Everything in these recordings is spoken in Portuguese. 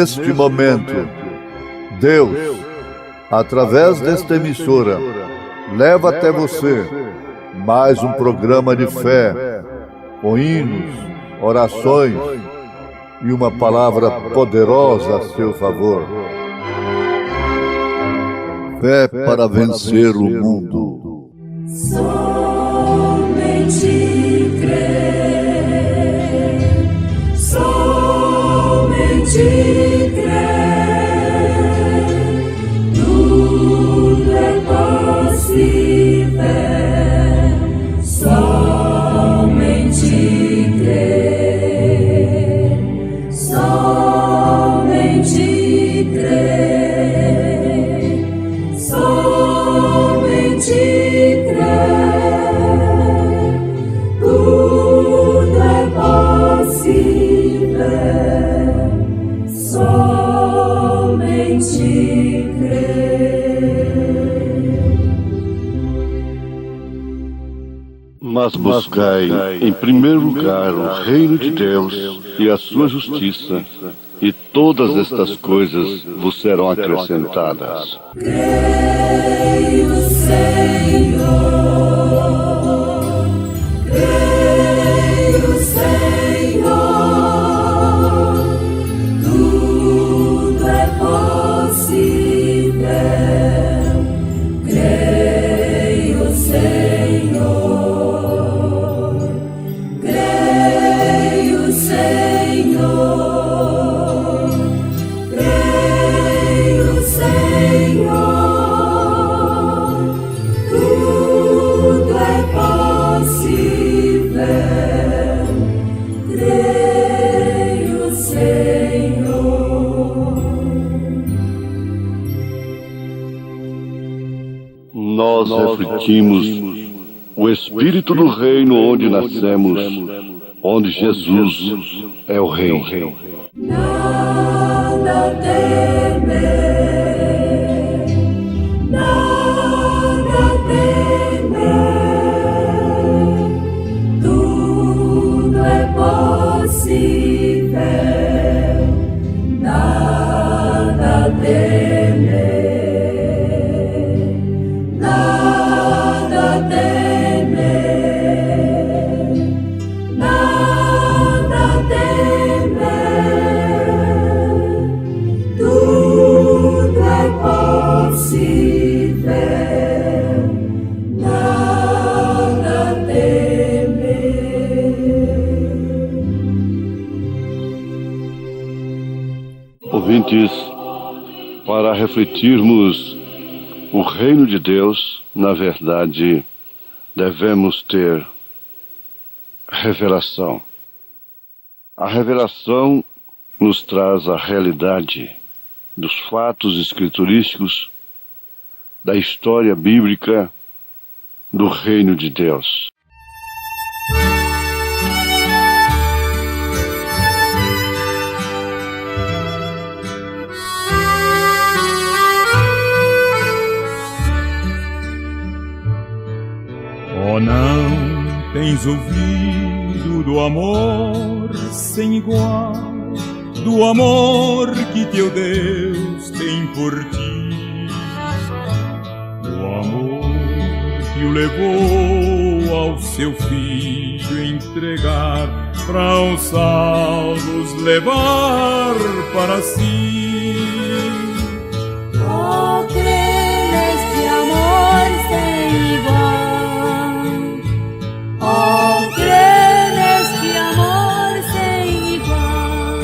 neste momento, Deus, através desta emissora, leva até você mais um programa de fé, com hinos, orações e uma palavra poderosa a seu favor. Fé para vencer o mundo. Somente crer, somente crer, tudo é possível, somente crer, somente crer, somente crer, tudo é possível, somente crer. Mas buscai em primeiro lugar o reino de Deus e a sua justiça, e todas estas coisas vos serão acrescentadas. Creio, Senhor, creio, Senhor, tudo é possível. Creio, Senhor, creio, Senhor, creio, Senhor, tudo é possível. Creio, Senhor. Nós refletimos o espírito do reino onde nascemos, onde Jesus é o Rei. Nada temer, nada temer, tudo é possível, nada temer, nada temer, nada temer, tudo é possível, nada temer. Ouvintes, para refletirmos o reino de Deus, na verdade, devemos ter revelação. A revelação nos traz a realidade dos fatos escriturísticos, da história bíblica do reino de Deus. Oh, não tens ouvido do amor sem igual, do amor que teu Deus tem por ti, o amor que o levou ao seu Filho entregar, para os salvos levar para si. Oh, crê neste amor sem igual, oh, crê neste amor sem igual.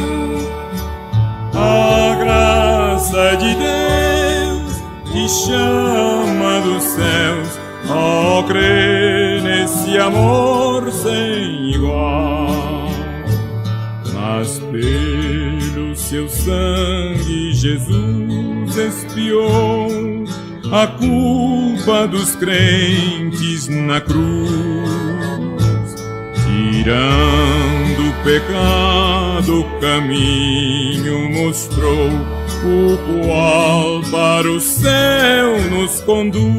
A graça de Deus te chama dos céus, oh, crê nesse amor sem igual. Mas pelo seu sangue Jesus expiou a culpa dos crentes na cruz, tirando o pecado, o caminho mostrou, o qual para o céu nos conduz.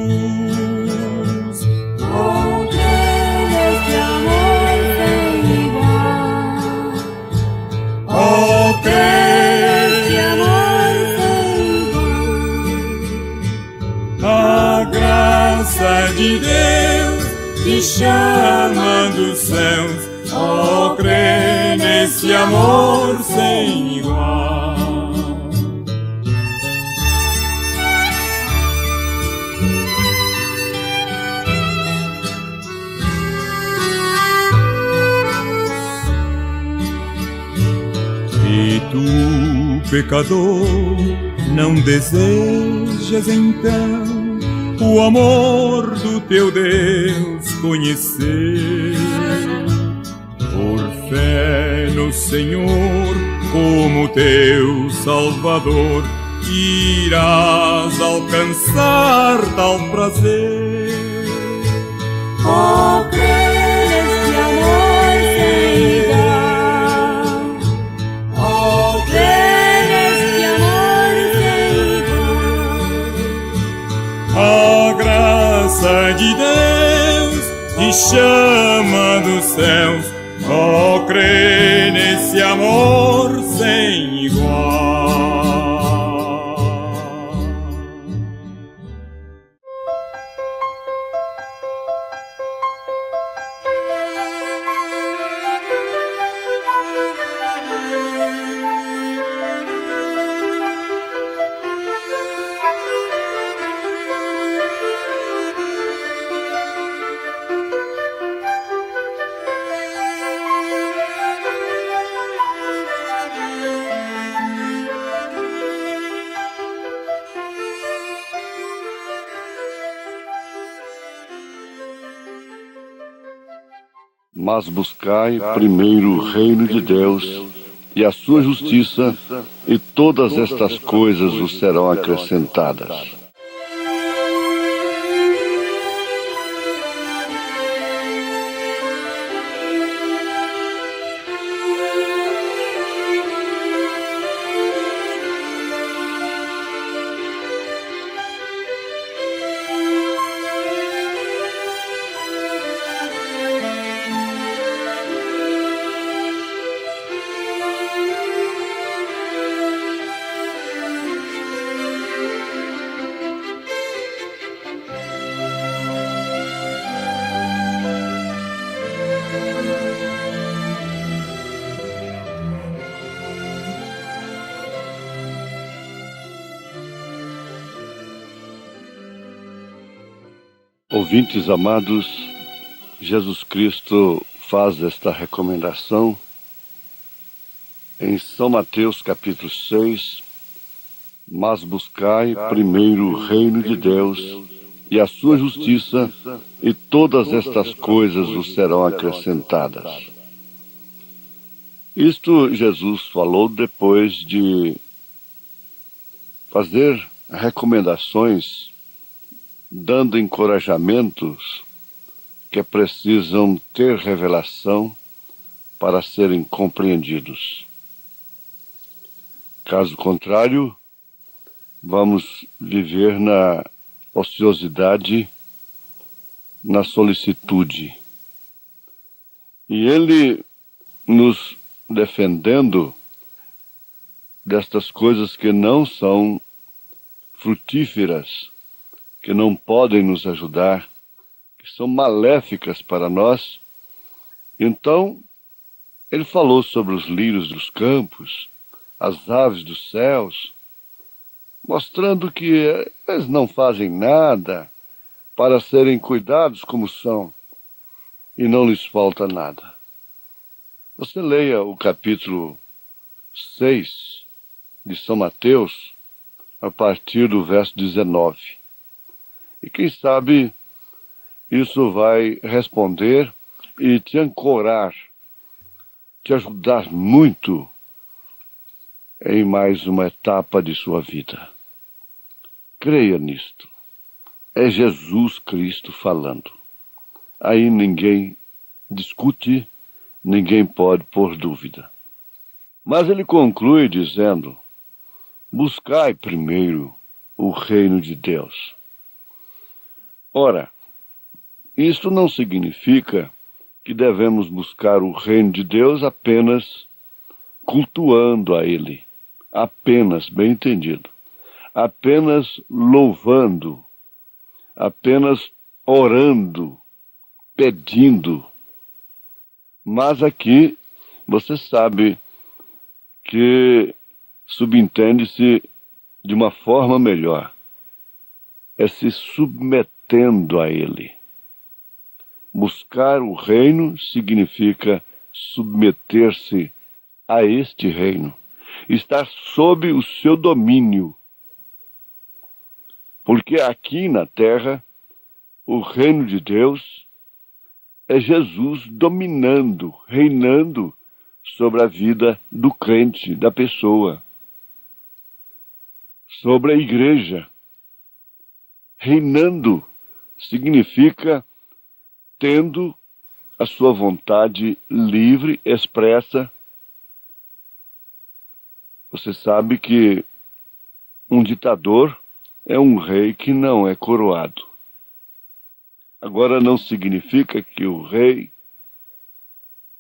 Oh, crê neste amor sem igual, oh, crê neste amor A graça de Deus te chama dos céus, ó, crê nesse amor sem igual. E tu, pecador, não desejas então o amor do teu Deus conhecer? Por fé no Senhor como teu Salvador, irás alcançar tal prazer. Oh, crê neste amor sem igual. Oh, crê neste amor sem igual. A graça de Deus te chama dos céus, ó, crê nesse amor sem igual. Mas buscai primeiro o reino de Deus e a sua justiça, e todas estas coisas vos serão acrescentadas. Ouvintes amados, Jesus Cristo faz esta recomendação em São Mateus capítulo 6, mas buscai primeiro o reino de Deus e a sua justiça, e todas estas coisas vos serão acrescentadas. Isto Jesus falou depois de fazer recomendações, dando encorajamentos que precisam ter revelação para serem compreendidos. Caso contrário, vamos viver na ociosidade, na solicitude. E ele nos defendendo destas coisas que não são frutíferas, que não podem nos ajudar, que são maléficas para nós. Então, ele falou sobre os lírios dos campos, as aves dos céus, mostrando que eles não fazem nada para serem cuidados como são, e não lhes falta nada. Você leia o capítulo 6 de São Mateus, a partir do verso 19. E quem sabe isso vai responder e te ancorar, te ajudar muito em mais uma etapa de sua vida. Creia nisto. É Jesus Cristo falando. Aí ninguém discute, ninguém pode pôr dúvida. Mas ele conclui dizendo: buscai primeiro o reino de Deus. Ora, isto não significa que devemos buscar o reino de Deus apenas cultuando a Ele, apenas, bem entendido, apenas louvando, apenas orando, pedindo. Mas aqui você sabe que subentende-se de uma forma melhor. É se submetendo a Ele. Buscar o reino significa submeter-se a este reino. Estar sob o seu domínio. Porque aqui na terra, o reino de Deus é Jesus dominando, reinando sobre a vida do crente, da pessoa. Sobre a igreja. Reinando significa tendo a sua vontade livre, expressa. Você sabe que um ditador é um rei que não é coroado. Agora não significa que o rei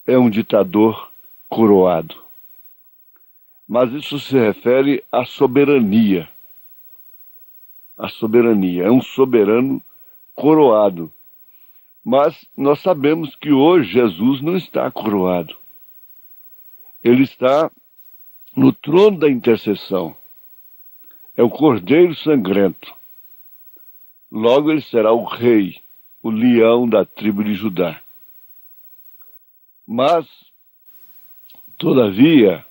é um ditador coroado. Mas isso se refere à soberania. A soberania é um soberano coroado. Mas nós sabemos que hoje Jesus não está coroado. Ele está no trono da intercessão. É o Cordeiro Sangrento. Logo ele será o rei, o leão da tribo de Judá. Mas, todavia,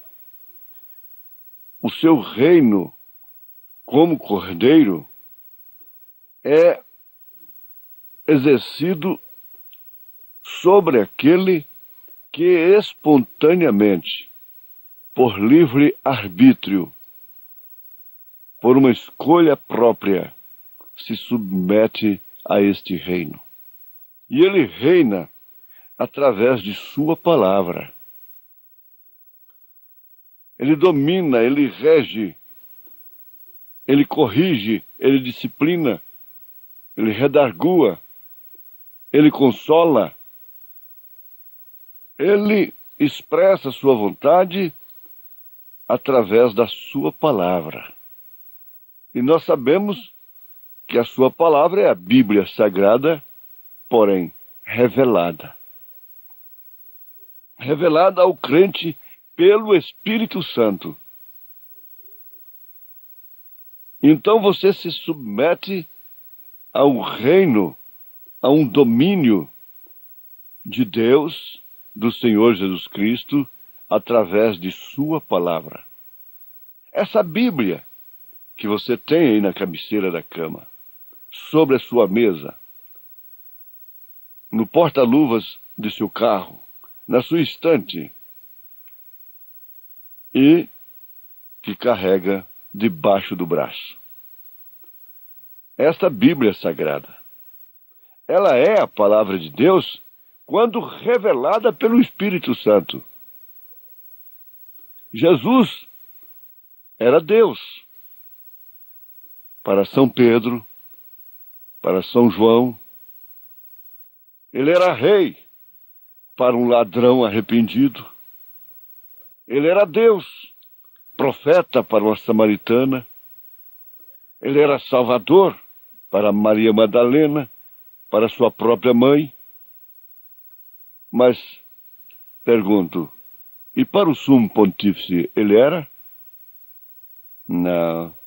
o seu reino como Cordeiro é exercido sobre aquele que espontaneamente, por livre arbítrio, por uma escolha própria, se submete a este reino. E ele reina através de sua palavra. Ele domina, ele rege, ele corrige, ele disciplina, ele redargua, ele consola, ele expressa sua vontade através da sua palavra. E nós sabemos que a sua palavra é a Bíblia Sagrada, porém revelada. Revelada ao crente pelo Espírito Santo. Então você se submete a um reino, a um domínio de Deus, do Senhor Jesus Cristo, através de sua palavra. Essa Bíblia que você tem aí na cabeceira da cama, sobre a sua mesa, no porta-luvas de seu carro, na sua estante, e que carrega debaixo do braço. Esta Bíblia Sagrada, ela é a palavra de Deus quando revelada pelo Espírito Santo. Jesus era Deus. Para São Pedro, para São João, ele era rei para um ladrão arrependido. Ele era Deus, profeta para uma samaritana. Ele era Salvador para Maria Madalena, para sua própria mãe. Mas, pergunto, e para o sumo pontífice ele era? Não.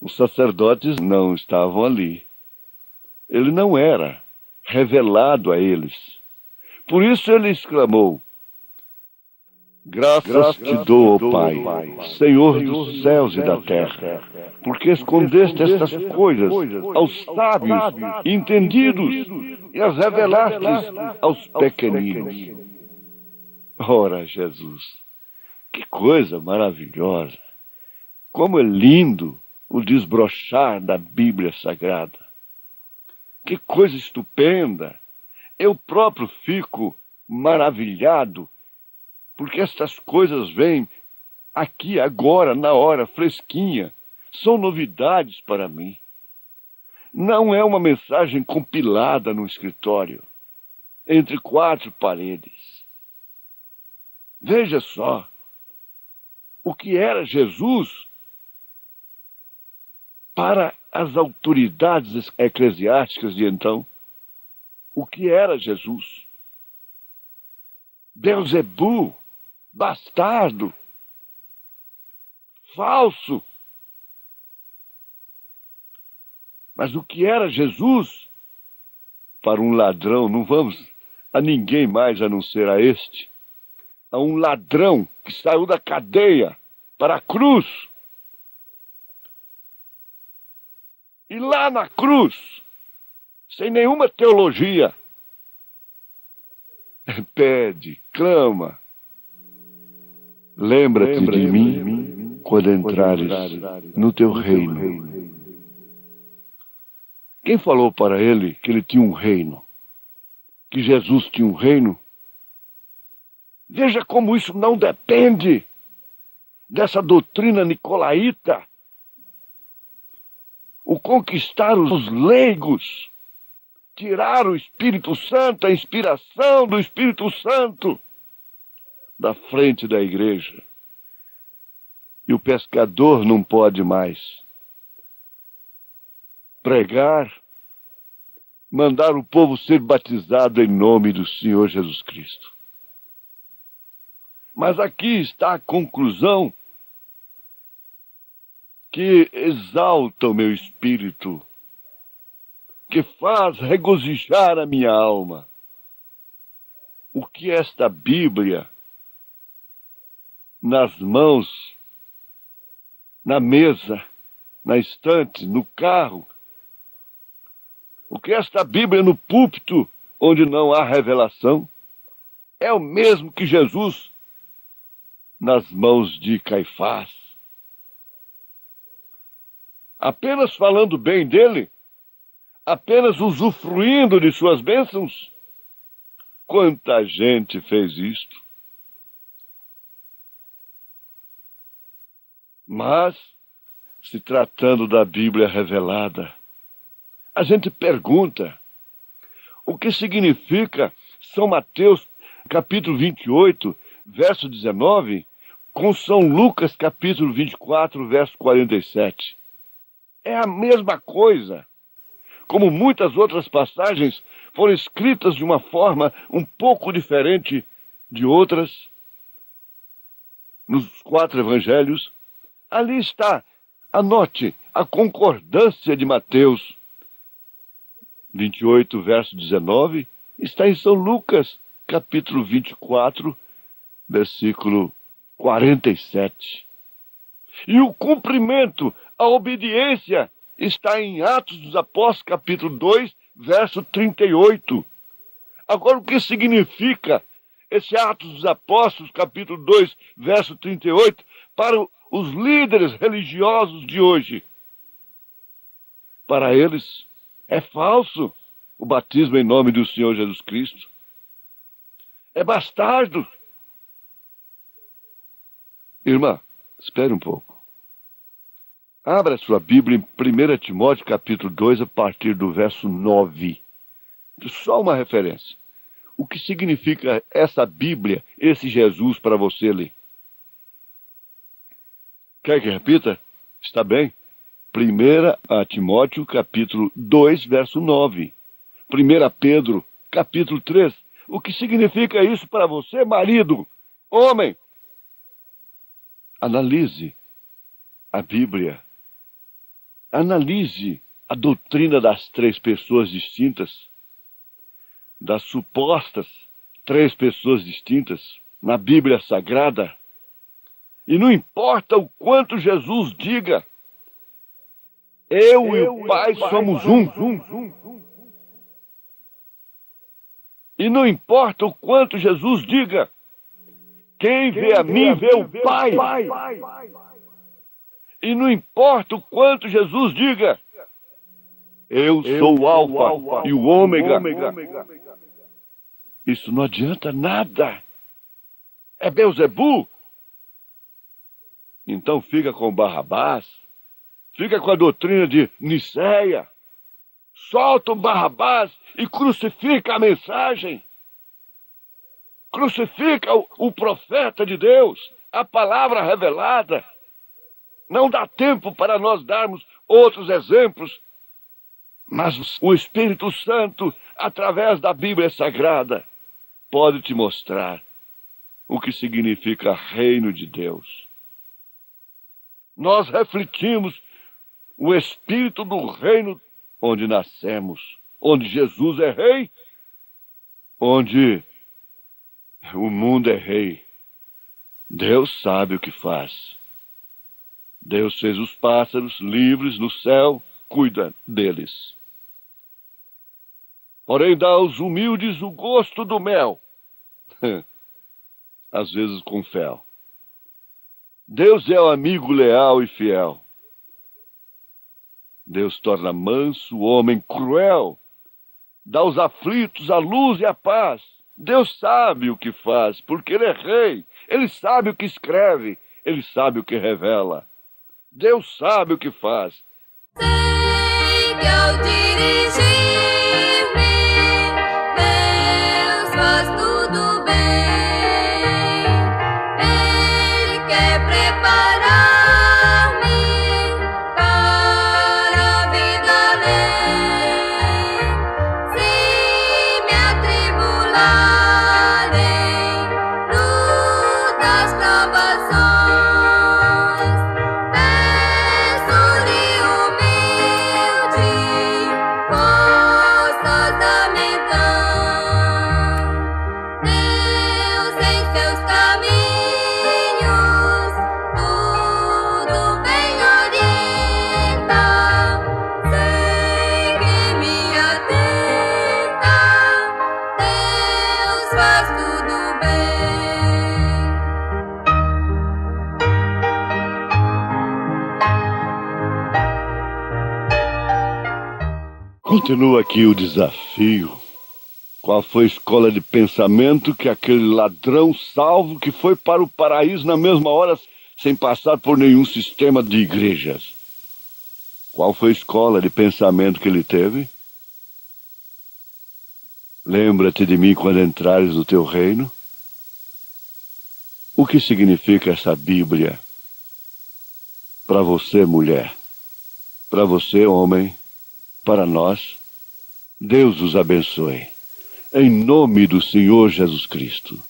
Os sacerdotes não estavam ali. Ele não era revelado a eles. Por isso ele exclamou: graças te dou, ó Pai, Senhor dos céus e da terra, porque escondeste estas coisas aos sábios e entendidos e as revelaste aos pequeninos. Ora, Jesus, que coisa maravilhosa! Como é lindo o desbrochar da Bíblia Sagrada. Que coisa estupenda! Eu próprio fico maravilhado, porque estas coisas vêm aqui, agora, na hora, fresquinha. São novidades para mim. Não é uma mensagem compilada no escritório, entre quatro paredes. Veja só, o que era Jesus para as autoridades eclesiásticas de então, o que era Jesus. Beelzebu, bastardo, falso. Mas o que era Jesus para um ladrão? Não vamos a ninguém mais a não ser a este. A um ladrão que saiu da cadeia para a cruz. E lá na cruz, sem nenhuma teologia, pede, clama, lembra-te de mim quando entrares no teu reino. Quem falou para ele que ele tinha um reino? Que Jesus tinha um reino? Veja como isso não depende dessa doutrina nicolaíta. O conquistar os leigos, tirar o Espírito Santo, a inspiração do Espírito Santo da frente da igreja. E o pescador não pode mais pregar, mandar o povo ser batizado em nome do Senhor Jesus Cristo. Mas aqui está a conclusão que exalta o meu espírito, que faz regozijar a minha alma. O que esta Bíblia, nas mãos, na mesa, na estante, no carro, o que esta Bíblia no púlpito, onde não há revelação, é o mesmo que Jesus nas mãos de Caifás. Apenas falando bem dele, apenas usufruindo de suas bênçãos. Quanta gente fez isto. Mas, se tratando da Bíblia revelada, a gente pergunta, o que significa São Mateus, capítulo 28, verso 19, com São Lucas, capítulo 24, verso 47? É a mesma coisa. Como muitas outras passagens foram escritas de uma forma um pouco diferente de outras, nos 4 evangelhos, ali está, anote, a concordância de Mateus 28, verso 19, está em São Lucas, capítulo 24, versículo 47. E o cumprimento, a obediência, está em Atos dos Apóstolos, capítulo 2, verso 38. Agora, o que significa esse Atos dos Apóstolos, capítulo 2, verso 38, para os líderes religiosos de hoje? Para eles, é falso o batismo em nome do Senhor Jesus Cristo. É bastardo. Irmã, espere um pouco. Abra sua Bíblia em 1 Timóteo, capítulo 2, a partir do verso 9. Só uma referência. O que significa essa Bíblia, esse Jesus para você ler? Quer que repita? Está bem? 1 Timóteo, capítulo 2, verso 9. 1 Pedro, capítulo 3. O que significa isso para você, marido? Homem, analise a Bíblia. Analise a doutrina das 3 pessoas distintas, das supostas 3 pessoas distintas na Bíblia Sagrada. E não importa o quanto Jesus diga, eu e o Pai somos um. E não importa o quanto Jesus diga, quem vê a mim vê o Pai. E não importa o quanto Jesus diga, eu sou o Alfa e o Ômega. Isso não adianta nada. É Beelzebu. Então fica com Barrabás. Fica com a doutrina de Nicéia. Solta o Barrabás e crucifica a mensagem. Crucifica o profeta de Deus, a palavra revelada. Não dá tempo para nós darmos outros exemplos, mas o Espírito Santo, através da Bíblia Sagrada, pode te mostrar o que significa reino de Deus. Nós refletimos o espírito do reino onde nascemos, onde Jesus é rei, onde o mundo é rei. Deus sabe o que faz. Deus fez os pássaros livres no céu, cuida deles. Porém, dá aos humildes o gosto do mel, às vezes com fel. Deus é o amigo leal e fiel. Deus torna manso o homem cruel, dá aos aflitos a luz e a paz. Deus sabe o que faz, porque Ele é rei. Ele sabe o que escreve, Ele sabe o que revela. Deus sabe o que faz. Sei que ao dirigir-me, Deus faz tudo bem. Ele quer preparar-me para a vida além. Se me atribularem lutas, provações, peço-lhe humilde forças da mentão. Deus em seus caminhos tudo bem orienta. Sei que me atenta, Deus faz tudo bem. Continua aqui o desafio. Qual foi a escola de pensamento que aquele ladrão salvo que foi para o paraíso na mesma hora, sem passar por nenhum sistema de igrejas? Qual foi a escola de pensamento que ele teve? Lembra-te de mim quando entrares no teu reino. O que significa essa Bíblia para você, mulher? Para você, homem? Para nós? Deus os abençoe. Em nome do Senhor Jesus Cristo.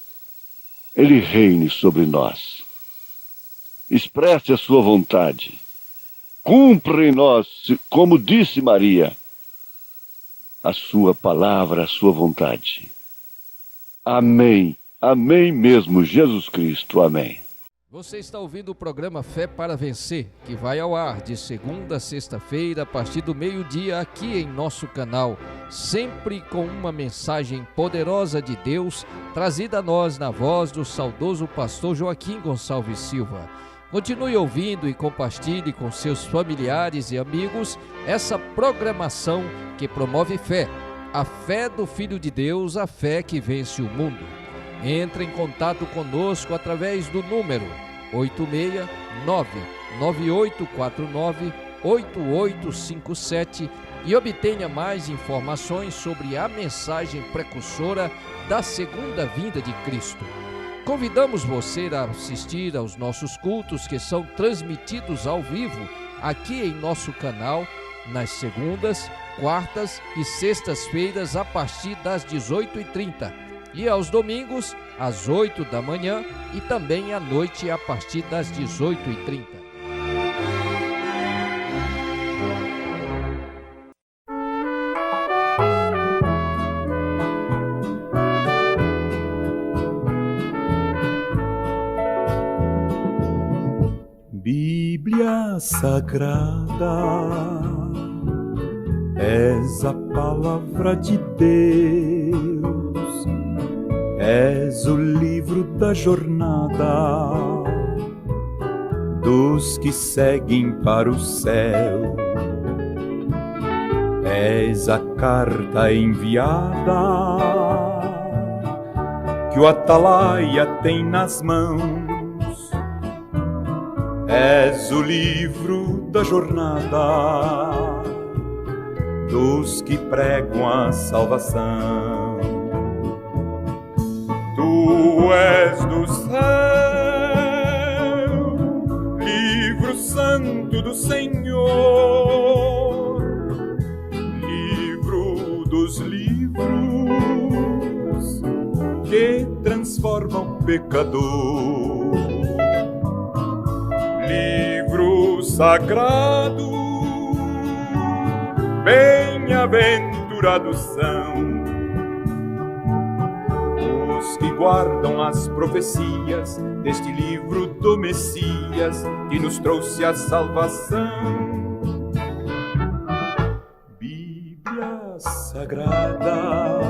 Ele reine sobre nós. Expresse a sua vontade. Cumpra em nós, como disse Maria, a sua palavra, a sua vontade. Amém. Amém mesmo, Jesus Cristo. Amém. Você está ouvindo o programa Fé para Vencer, que vai ao ar de segunda a sexta-feira, a partir do meio-dia, aqui em nosso canal, sempre com uma mensagem poderosa de Deus, trazida a nós na voz do saudoso pastor Joaquim Gonçalves Silva. Continue ouvindo e compartilhe com seus familiares e amigos essa programação que promove fé, a fé do Filho de Deus, a fé que vence o mundo. Entre em contato conosco através do número 869-9849-8857 e obtenha mais informações sobre a mensagem precursora da segunda vinda de Cristo. Convidamos você a assistir aos nossos cultos que são transmitidos ao vivo aqui em nosso canal nas segundas, quartas e sextas-feiras a partir das 18h30. E aos domingos, às 8 da manhã e também à noite a partir das 18h30. Bíblia Sagrada, és a palavra de Deus. És o livro da jornada dos que seguem para o céu. És a carta enviada que o atalaia tem nas mãos. És o livro da jornada dos que pregam a salvação. Tu és do céu, livro santo Santo do Senhor, livro dos livros que transforma o pecador, livro sagrado, bem-aventurados são os que guardam as profecias deste livro do Messias que nos trouxe a salvação. Bíblia Sagrada,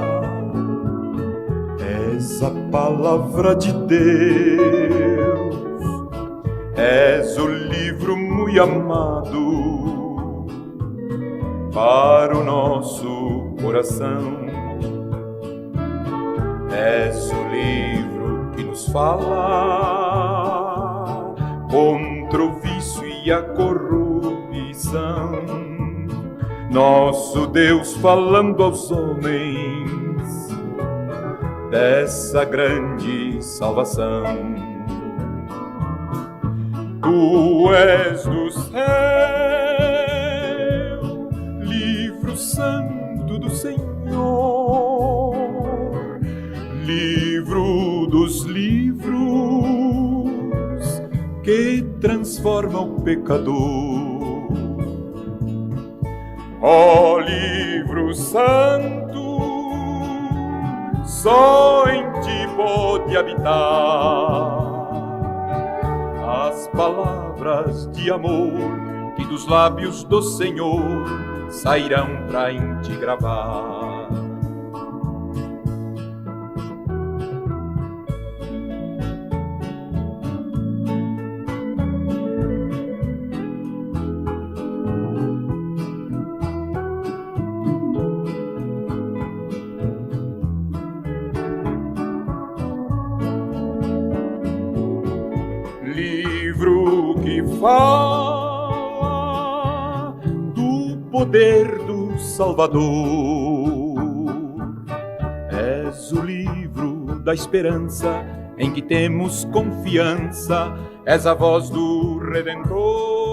és a palavra de Deus, és o livro muito amado para o nosso coração. És o livro que nos fala contra o vício e a corrupção. Nosso Deus falando aos homens dessa grande salvação. Tu és do céu, livro santo do Senhor, livro dos livros que transforma o pecador. Ó livro santo, só em ti pode habitar as palavras de amor que dos lábios do Senhor sairão pra em ti gravar. Livro que fala do poder do Salvador, és o livro da esperança em que temos confiança, és a voz do Redentor.